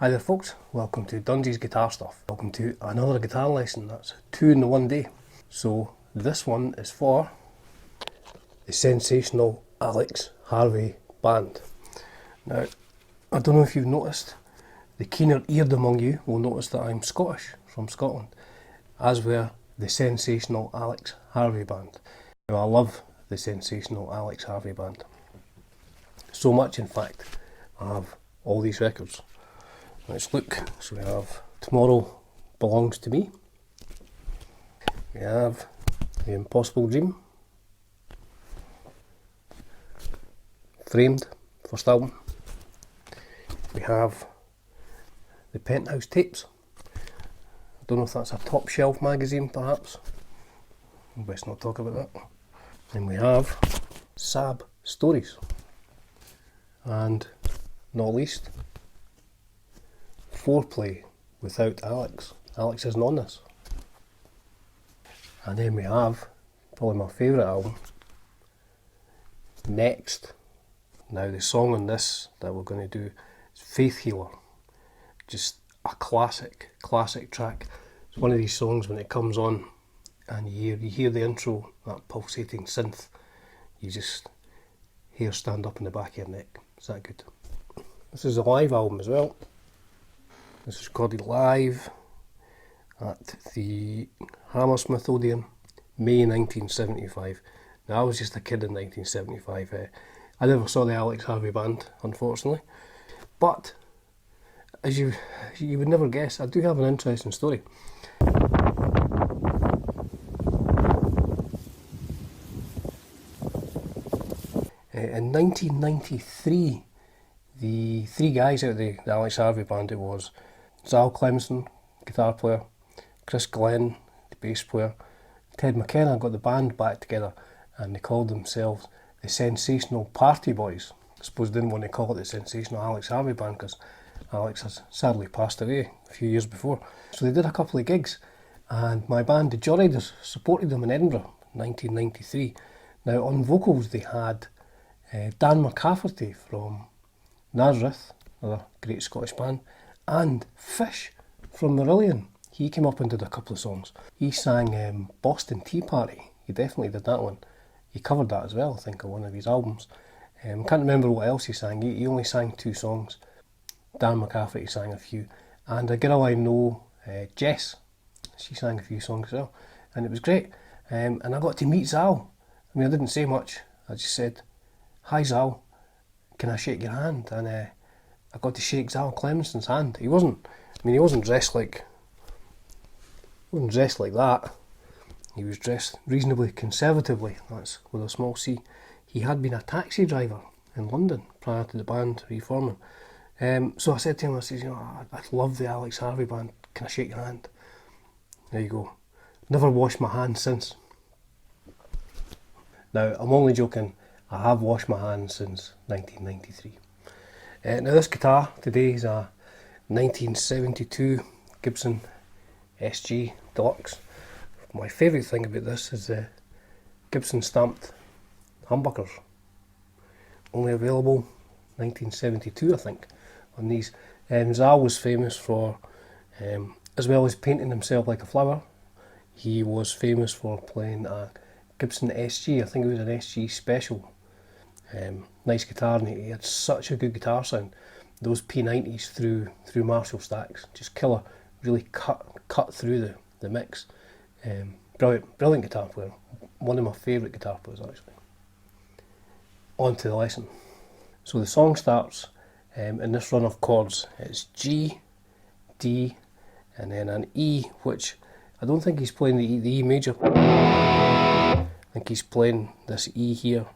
Hi there folks, welcome to Dunsy's Guitar Stuff. Welcome to another guitar lesson. That's 2 in the one day. So this one is for the Sensational Alex Harvey Band. Now, I don't know if you've noticed, the keener-eared among you will notice that I'm Scottish, from Scotland, as were the Sensational Alex Harvey Band. Now, I love the Sensational Alex Harvey Band. So much, in fact, I have all these records. Let's look. So we have Tomorrow Belongs to Me. We have The Impossible Dream. Framed, first album. We have the Penthouse Tapes. I don't know if that's a top shelf magazine perhaps. Best not talk about that. Then we have S.A.H.B Stories. And not least, Foreplay Without Alex. Alex isn't on this. And then we have probably my favourite album, Next. Now the song on this that we're going to do is Faith Healer. Just a classic track. It's one of these songs when it comes on and you hear the intro, that pulsating synth, you just hair stand up in the back of your neck. Is that good? This is a live album as well. This is recorded live at the Hammersmith Odeon, May 1975. Now I was just a kid in 1975. I never saw the Alex Harvey Band, unfortunately. But, as you would never guess, I do have an interesting story. In 1993, the three guys out of the Alex Harvey Band, it was Zal Cleminson, guitar player, Chris Glenn, the bass player, Ted McKenna got the band back together and they called themselves the Sensational Party Boys. I suppose they didn't want to call it the Sensational Alex Harvey Band because Alex has sadly passed away a few years before. So they did a couple of gigs and my band, the Joyriders, supported them in Edinburgh in 1993. Now on vocals they had Dan McCafferty from Nazareth, another great Scottish band, and Fish from Marillion. He came up and did a couple of songs. He sang Boston Tea Party. He definitely did that one. He covered that as well, I think, on one of his albums. Can't remember what else he sang. He only sang 2 songs. Dan McCafferty sang a few. And a girl I know, Jess, she sang a few songs as well. And it was great. And I got to meet Zal. I mean, I didn't say much. I just said, "Hi Zal, can I shake your hand?" And I got to shake Zal Cleminson's hand. He wasn't dressed like that. He was dressed reasonably conservatively, that's with a small c. He had been a taxi driver in London prior to the band reforming. So I said to him, I said, I love the Alex Harvey Band, can I shake your hand? There you go. Never washed my hands since. Now, I'm only joking. I have washed my hands since 1993. Now this guitar today is a 1972 Gibson S.G. Deluxe. My favourite thing about this is the Gibson stamped humbuckers. Only available 1972 I think on these. Zal was famous for, as well as painting himself like a flower, he was famous for playing a Gibson S.G. I think it was an S.G. Special. Nice guitar, and he had such a good guitar sound. Those P90s through Marshall stacks, just killer, really cut through the mix. Brilliant guitar player. One of my favourite guitar players actually. On to the lesson. So the song starts in this run of chords. It's G, D, and then an E, which I don't think he's playing the E major. I think he's playing this E here.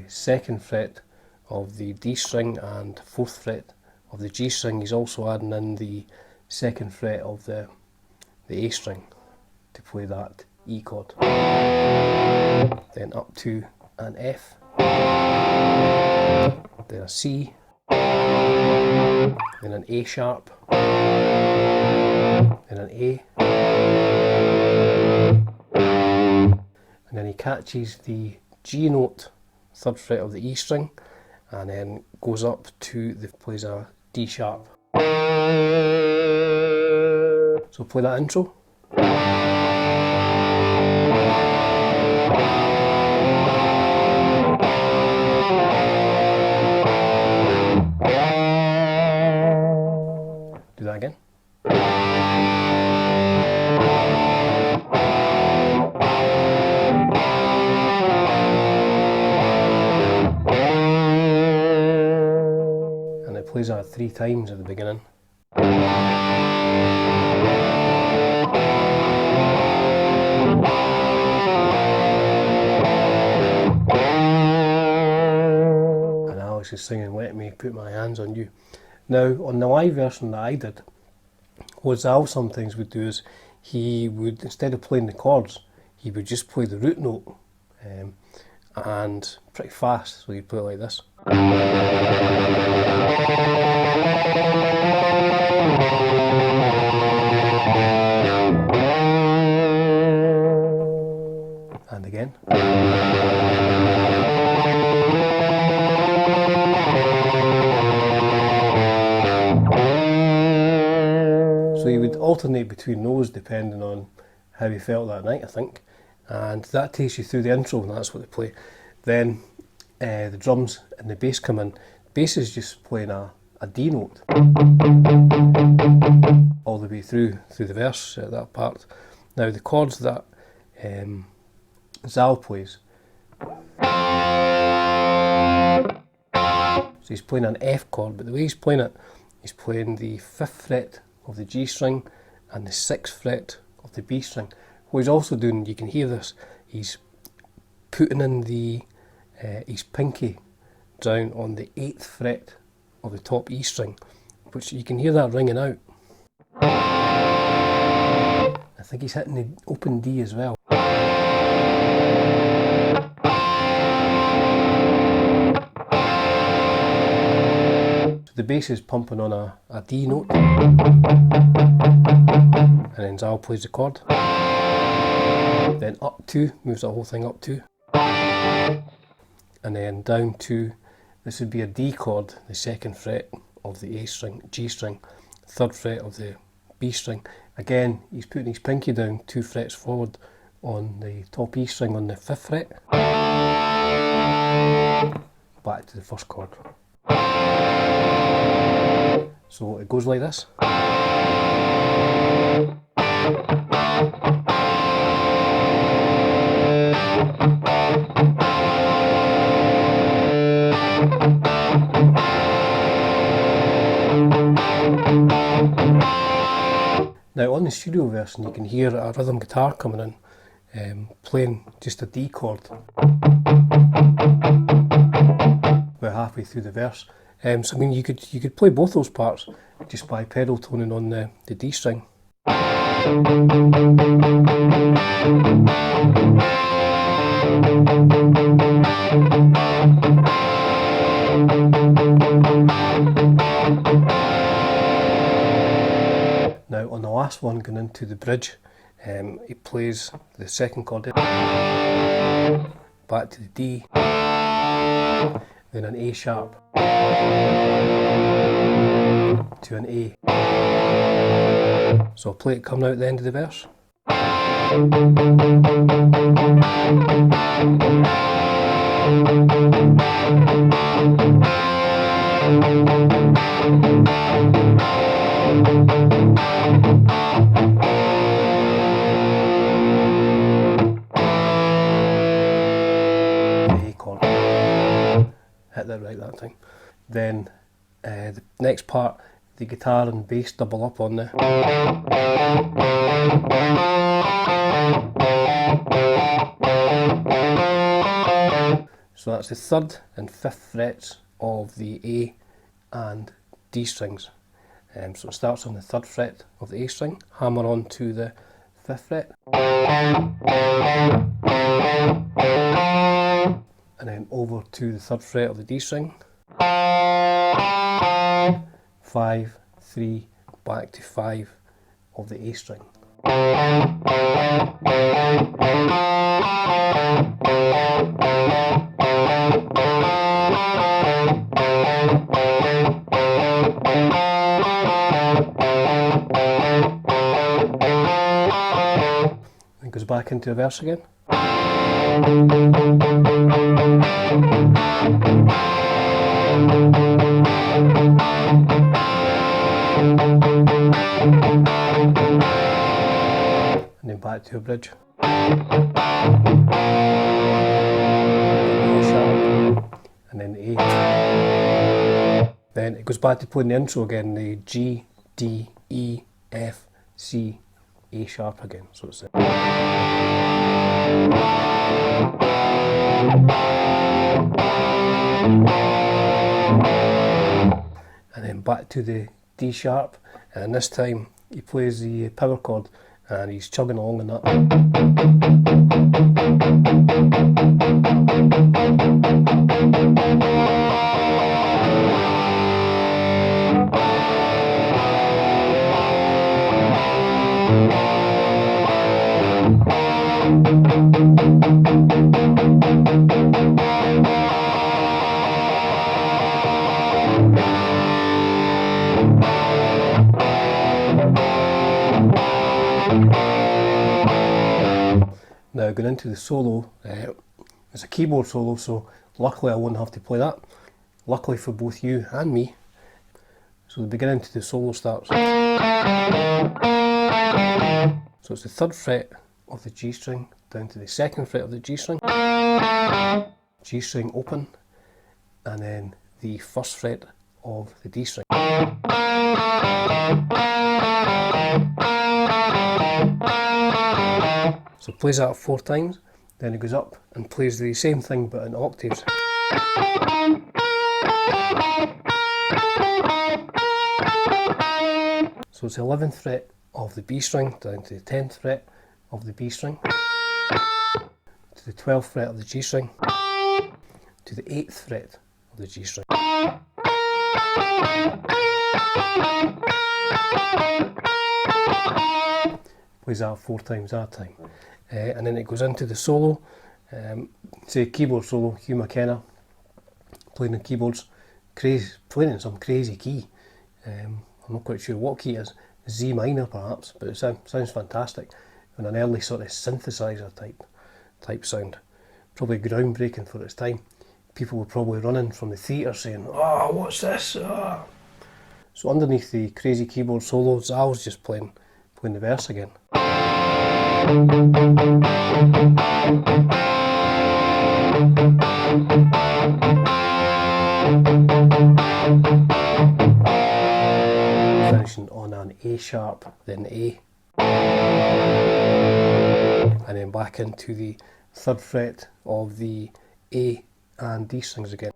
2nd fret of the D string and 4th fret of the G string. He's also adding in the 2nd fret of the A string to play that E chord. Then up to an F, then a C, then an A sharp, then an A, and then he catches the G note, 3rd fret of the E string, and then goes up to plays a D sharp. So play that intro. Do that again. And it plays that 3 times at the beginning. And Alex is singing "Let Me Put My Hands on You." Now, on the live version that I did, what Zal sometimes would do is he would, instead of playing the chords, he would just play the root note, and pretty fast, so he'd play it like this. And again. So he would alternate between those depending on how he felt that night, I think. And that takes you through the intro, and that's what they play. Then the drums and the bass come in. Bass is just playing a D note all the way through the verse, that part. Now the chords that Zal plays, so he's playing an F chord, but the way he's playing it, he's playing the 5th fret of the G string and the 6th fret of the B string. What he's also doing, you can hear this, he's putting in his pinky down on the 8th fret of the top E string, which you can hear that ringing out. I think he's hitting the open D as well. So the bass is pumping on a D note, and then Zal plays the chord. Then up 2, moves the whole thing up 2. And then down 2, this would be a D chord, the 2nd fret of the A string, G string, 3rd fret of the B string. Again, he's putting his pinky down 2 frets forward on the top E string on the 5th fret. Back to the first chord. So it goes like this. Now on the studio version you can hear a rhythm guitar coming in, playing just a D chord about halfway through the verse. So I mean you could play both those parts just by pedal toning on the D string. Now on the last one, going into the bridge, he plays the 2nd chord, back to the D, then an A sharp to an A. So I'll play it coming out at the end of the verse. A chord. Hit that right that time. Then the next part, the guitar and bass double up on there. So that's the 3rd and 5th frets of the A and D strings. So it starts on the 3rd fret of the A string, hammer on to the 5th fret, and then over to the 3rd fret of the D string, 5, 3, back to 5 of the A string. back into a verse again. And then back to a bridge. A sharp, and then A. Then it goes back to playing the intro again, the G, D, E, F, C, A sharp again. So it's and then back to the D sharp, and this time he plays the power chord and he's chugging along in that. Now going into the solo, it's a keyboard solo, so luckily I won't have to play that. Luckily for both you and me. So the beginning to the solo starts. So it's the 3rd fret of the G string down to the 2nd fret of the G string, G string open, and then the 1st fret of the D string. So it plays that 4 times, then it goes up and plays the same thing but in octaves. So it's the 11th fret of the B string down to the 10th fret of the B string, to the 12th fret of the G string, to the 8th fret of the G string. Plays that 4 times that time. And then it goes into the solo, say keyboard solo, Hugh McKenna, playing the keyboards, playing in some crazy key. I'm not quite sure what key it is, Z minor perhaps, but it sounds fantastic, and an early sort of synthesizer type sound. Probably groundbreaking for its time. People were probably running from the theatre saying, "Oh, what's this?" Oh. So underneath the crazy keyboard solo, Zal's just playing the verse again. Finishing on an A sharp, then A, and then back into the 3rd fret of the A and D strings again.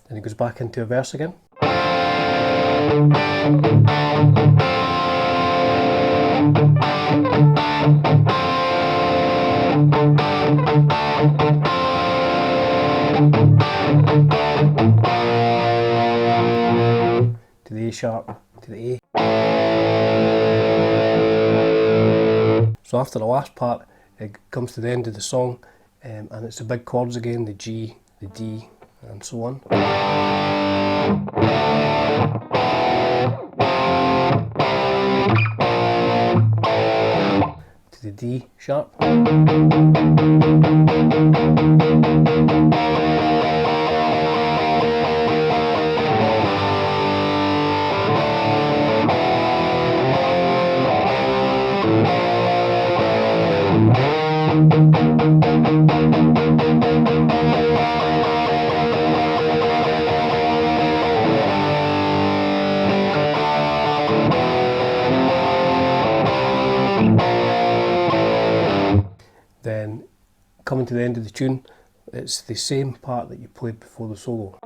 Then it goes back into a verse again. To the A sharp, to the A. So after the last part, it comes to the end of the song, and it's the big chords again, the G, the D, and so on. To the D sharp. Then coming to the end of the tune, it's the same part that you played before the solo.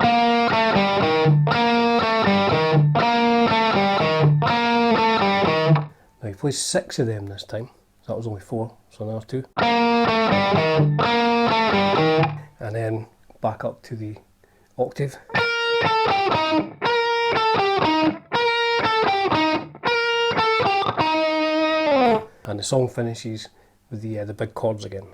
Now he plays 6 of them this time, so that was only 4, so another 2. And then back up to the octave. And the song finishes with the big chords again.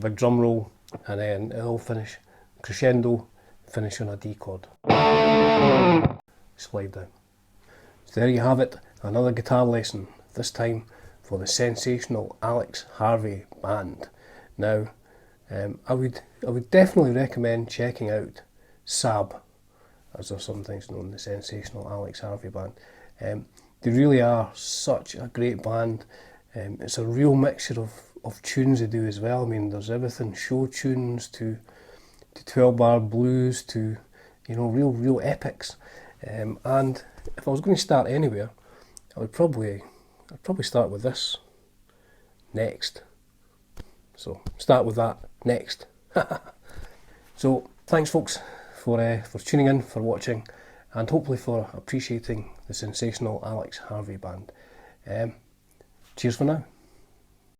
a big drum roll, and then it'll finish crescendo, finish on a D chord. Slide down. So there you have it, another guitar lesson, this time for the Sensational Alex Harvey Band. Now, I would definitely recommend checking out S.A.H.B, as they're sometimes known, the Sensational Alex Harvey Band. They really are such a great band. It's a real mixture of tunes they do as well. I mean, there's everything, show tunes to 12-bar blues to, you know, real epics. And if I was going to start anywhere, I'd probably start with this next. So start with that next. So thanks, folks, for tuning in, for watching, and hopefully for appreciating the Sensational Alex Harvey Band. Cheers for now.